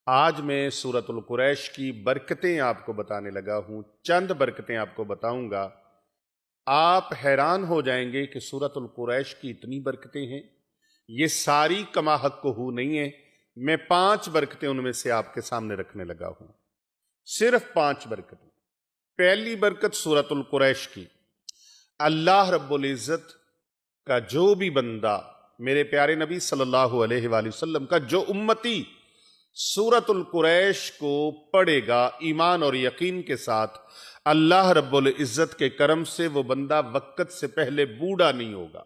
आज मैं सूरतुल कुरैश की बरकतें आपको बताने लगा हूं। चंद बरकतें आपको बताऊंगा। आप हैरान हो जाएंगे कि सूरतुल कुरैश की इतनी बरकतें हैं। ये सारी कमा हक हू नहीं है। मैं 5 बरकतें उनमें से आपके सामने रखने लगा हूं। सिर्फ 5 बरकतें। पहली बरकत सूरतुल कुरैश की, अल्लाह रब्बुल इज्जत का जो भी बंदा, मेरे प्यारे नबी सल्लल्लाहु अलैहि वसल्लम का जो उम्मती सूरतुल कुरैश को पढ़ेगा ईमान और यकीन के साथ, अल्लाह रब्बुल इज्जत के करम से वो बंदा वक्त से पहले बूढ़ा नहीं होगा,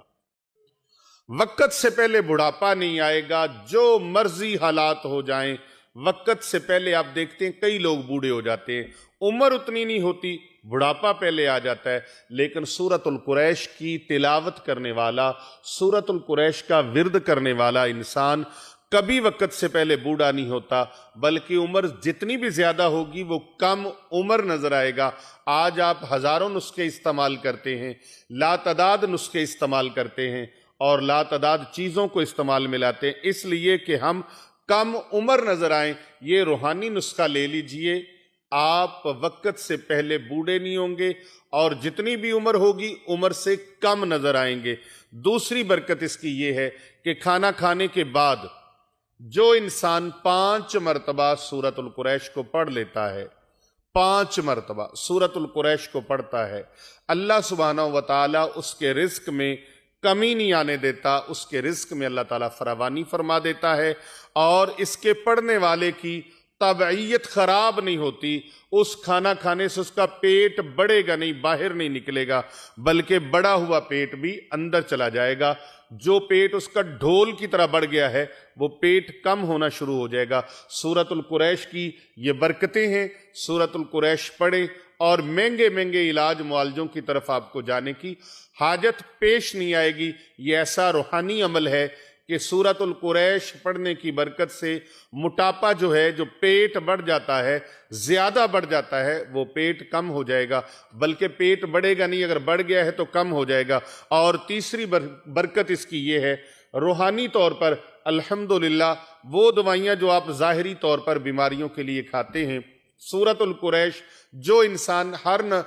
वक्त से पहले बुढ़ापा नहीं आएगा। जो मर्जी हालात हो जाएं, वक्त से पहले आप देखते हैं कई लोग बूढ़े हो जाते हैं, उम्र उतनी नहीं होती, बुढ़ापा पहले आ जाता है। लेकिन सूरतुल कुरैश की तिलावत करने वाला, सूरतुल कुरैश का विर्द करने वाला इंसान कभी वक्त से पहले बूढ़ा नहीं होता, बल्कि उम्र जितनी भी ज्यादा होगी वो कम उम्र नजर आएगा। आज आप हजारों नुस्खे इस्तेमाल करते हैं, लातदाद नुस्खे इस्तेमाल करते हैं और लातदाद चीजों को इस्तेमाल में लाते हैं, इसलिए कि हम कम उम्र नजर आए। ये रूहानी नुस्खा ले लीजिए, आप वक्त से पहले बूढ़े नहीं होंगे और जितनी भी उम्र होगी उम्र से कम नजर आएंगे। दूसरी बरकत इसकी ये है कि खाना खाने के बाद जो इंसान 5 मरतबा सूरतुल कुरैश को पढ़ लेता है, 5 मरतबा सूरतुल कुरैश को पढ़ता है, अल्लाह सुब्हानहू व तआला उसके रिज्क में कमी नहीं आने देता, उसके रिज्क में अल्लाह ताला फरावानी फरमा देता है और इसके पढ़ने वाले की तबीयत खराब नहीं होती। उस खाना खाने से उसका पेट बढ़ेगा नहीं, बाहर नहीं निकलेगा, बल्कि बढ़ा हुआ पेट भी अंदर चला जाएगा। जो पेट उसका ढोल की तरह बढ़ गया है वो पेट कम होना शुरू हो जाएगा। सूरतुल कुरैश की ये बरकतें हैं। सूरतुल कुरैश पढ़ें और महंगे महंगे इलाज मुआलजों की तरफ आपको जाने की हाजत पेश नहीं आएगी। ये ऐसा रूहानी अमल है कि सूरतुल कुरैश पढ़ने की बरकत से मोटापा जो है, जो पेट बढ़ जाता है, ज्यादा बढ़ जाता है, वो पेट कम हो जाएगा, बल्कि पेट बढ़ेगा नहीं, अगर बढ़ गया है तो कम हो जाएगा। और तीसरी बरकत इसकी ये है, रूहानी तौर पर अल्हम्दुलिल्लाह वो दवाइयां जो आप जाहिरी तौर पर बीमारियों के लिए खाते हैं, सूरतुल कुरैश जो इंसान हर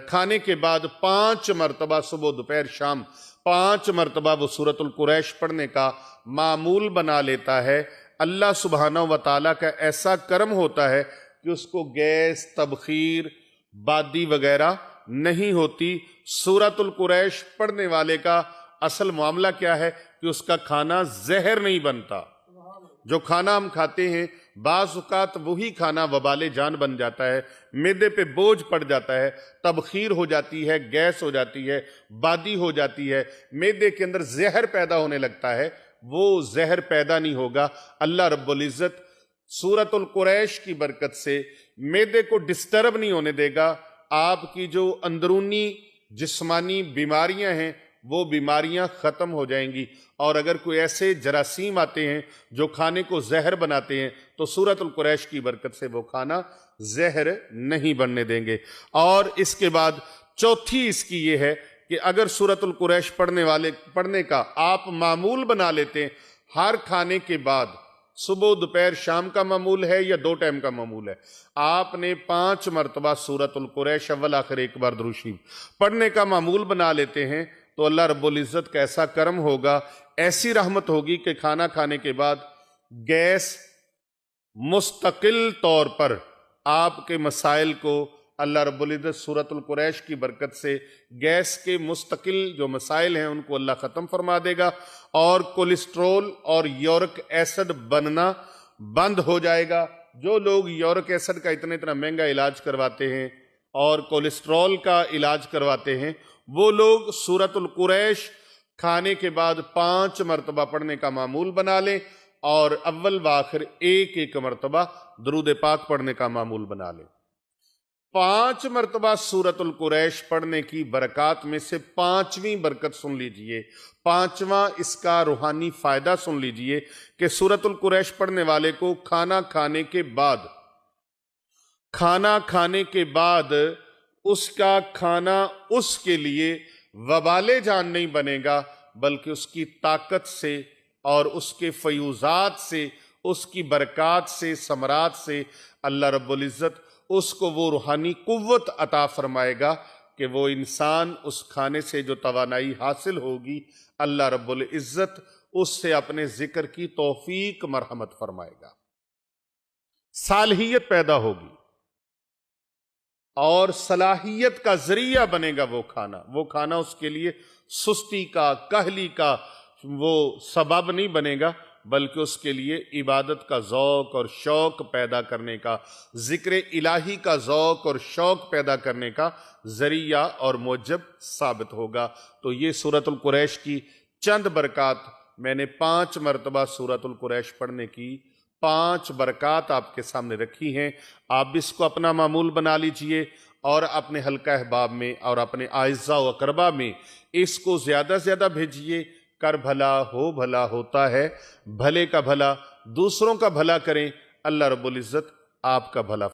खाने के बाद 5 मरतबा सुबह दोपहर शाम 5 मरतबा वो सूरतुल कुरैश पढ़ने का मामूल बना लेता है, अल्लाह सुब्हानहू व तआला का ऐसा करम होता है कि उसको गैस, तबखीर, बादी वगैरह नहीं होती। सूरतुल कुरैश पढ़ने वाले का असल मामला क्या है कि उसका खाना जहर नहीं बनता। जो खाना हम खाते हैं बाज़ औक़ात वही खाना वबाले जान बन जाता है, मैदे पे बोझ पड़ जाता है, तबखीर हो जाती है, गैस हो जाती है, बादी हो जाती है, मैदे के अंदर जहर पैदा होने लगता है। वो जहर पैदा नहीं होगा। अल्लाह रब्बुल इज़्ज़त सूरतुल कुरैश की बरकत से मैदे को डिस्टर्ब नहीं होने देगा। आपकी जो अंदरूनी जिस्मानी बीमारियां हैं वो बीमारियां खत्म हो जाएंगी। और अगर कोई ऐसे जरासीम आते हैं जो खाने को जहर बनाते हैं तो सूरतुल कुरैश की बरकत से वो खाना जहर नहीं बनने देंगे। और इसके बाद चौथी इसकी ये है कि अगर सूरतुल कुरैश पढ़ने का आप मामूल बना लेते हैं, हर खाने के बाद सुबह दोपहर शाम का मामूल है या 2 टाइम का मामूल है, आपने 5 मरतबा सूरतुल कुरैश अव्वल आखिर एक बार दुरूद शरीफ पढ़ने का मामूल बना लेते हैं तो अल्लाह रब्बुल इज़्ज़त का ऐसा करम होगा, ऐसी रहमत होगी कि खाना खाने के बाद गैस मुस्तकिल तौर पर आपके मसाइल को अल्लाह रब्बुल इज़्ज़त सूरतुल कुरैश की बरकत से गैस के मुस्तकिल जो मसाइल हैं उनको अल्लाह ख़त्म फरमा देगा और कोलेस्ट्रोल और यूरिक एसिड बनना बंद हो जाएगा। जो लोग यूरिक एसिड का इतना महंगा इलाज करवाते हैं और कोलेस्ट्रॉल का इलाज करवाते हैं, वो लोग सूरतुल कुरैश खाने के बाद 5 मरतबा पढ़ने का मामूल बना लें और अव्वल व आखिर एक मरतबा दुरूद पाक पढ़ने का मामूल बना लें। 5 मरतबा सूरतुल कुरैश पढ़ने की बरकत में से 5वीं बरकत सुन लीजिए, 5वां इसका रूहानी फायदा सुन लीजिए कि सूरतुल कुरैश पढ़ने वाले को खाना खाने के बाद उसका खाना उसके लिए वबाले जान नहीं बनेगा, बल्कि उसकी ताकत से और उसके फयूजात से उसकी बरक़ात से, समरात से अल्लाह रब्बुल इज़्ज़त उसको वो रूहानी कुव्वत अता फरमाएगा कि वो इंसान उस खाने से जो तवानाई हासिल होगी, अल्लाह रब्बुल इज़्ज़त उससे अपने जिक्र की तौफीक मरहमत फरमाएगा, सालहियत पैदा होगी और सलाहियत का जरिया बनेगा वो खाना उसके लिए सुस्ती का, कहली का वो सबब नहीं बनेगा, बल्कि उसके लिए इबादत का ज़ौक़ और शौक़ पैदा करने का, ज़िक्र इलाही का ज़ौक़ और शौक़ पैदा करने का ज़रिया और मूजब साबित होगा। तो ये सूरतुल कुरैश की चंद बरक़ात, मैंने 5 मरतबा सूरतुल कुरैश पढ़ने की 5 बरक़ात आपके सामने रखी हैं। आप इसको अपना मामूल बना लीजिए और अपने हल्का अहबाब में और अपने आइज़ा व अक़रबा में इसको ज़्यादा से ज़्यादा भेजिए। कर भला हो भला होता है, भले का भला दूसरों का भला करें, अल्लाह रब्बुल इज़्ज़त आपका भला